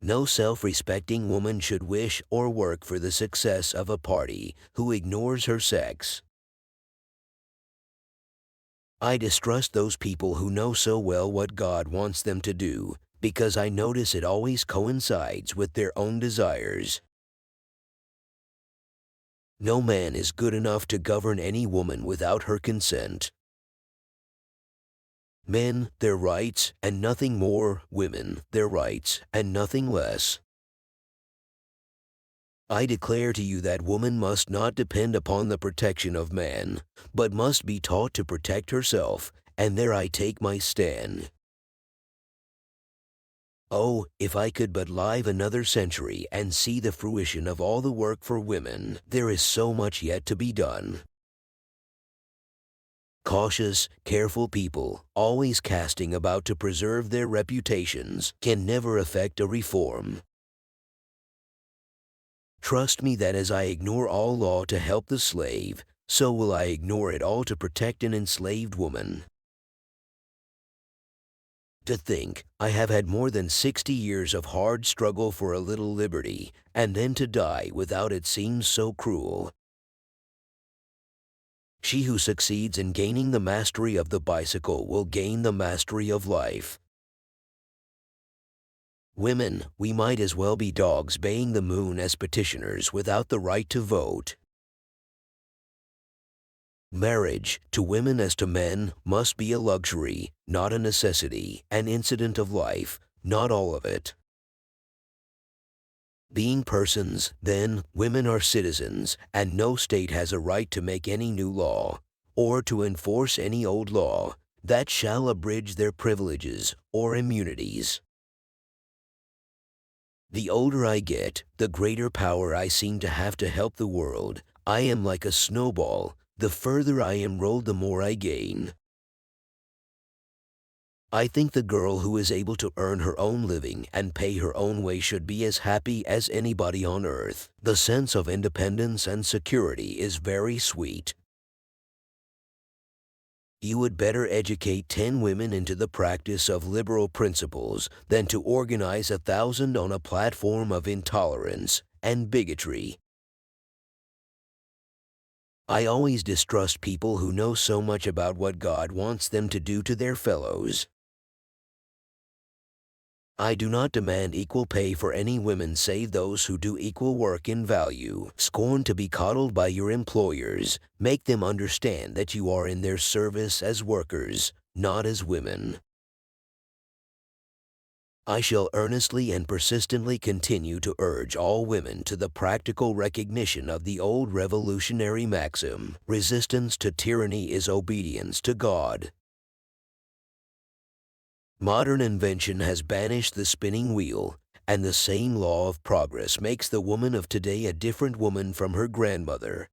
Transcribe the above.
No self-respecting woman should wish or work for the success of a party who ignores her sex. I distrust those people who know so well what God wants them to do, because I notice it always coincides with their own desires. No man is good enough to govern any woman without her consent. Men, their rights, and nothing more. Women, their rights, and nothing less. I declare to you that woman must not depend upon the protection of man, but must be taught to protect herself, and there I take my stand. Oh, if I could but live another century and see the fruition of all the work for women. There is so much yet to be done. Cautious, careful people, always casting about to preserve their reputations, can never effect a reform. Trust me that as I ignore all law to help the slave, so will I ignore it all to protect an enslaved woman. To think, I have had more than 60 years of hard struggle for a little liberty, and then to die without it seems so cruel. She who succeeds in gaining the mastery of the bicycle will gain the mastery of life. Women, we might as well be dogs baying the moon as petitioners without the right to vote. Marriage, to women as to men, must be a luxury, not a necessity, an incident of life, not all of it. Being persons, then, women are citizens, and no state has a right to make any new law, or to enforce any old law, that shall abridge their privileges or immunities. The older I get, the greater power I seem to have to help the world. I am like a snowball. The further I am rolled, the more I gain. I think the girl who is able to earn her own living and pay her own way should be as happy as anybody on earth. The sense of independence and security is very sweet. You would better educate 10 women into the practice of liberal principles than to organize 1,000 on a platform of intolerance and bigotry. I always distrust people who know so much about what God wants them to do to their fellows. I do not demand equal pay for any women save those who do equal work in value. Scorn to be coddled by your employers. Make them understand that you are in their service as workers, not as women. I shall earnestly and persistently continue to urge all women to the practical recognition of the old revolutionary maxim, resistance to tyranny is obedience to God. Modern invention has banished the spinning wheel, and the same law of progress makes the woman of today a different woman from her grandmother,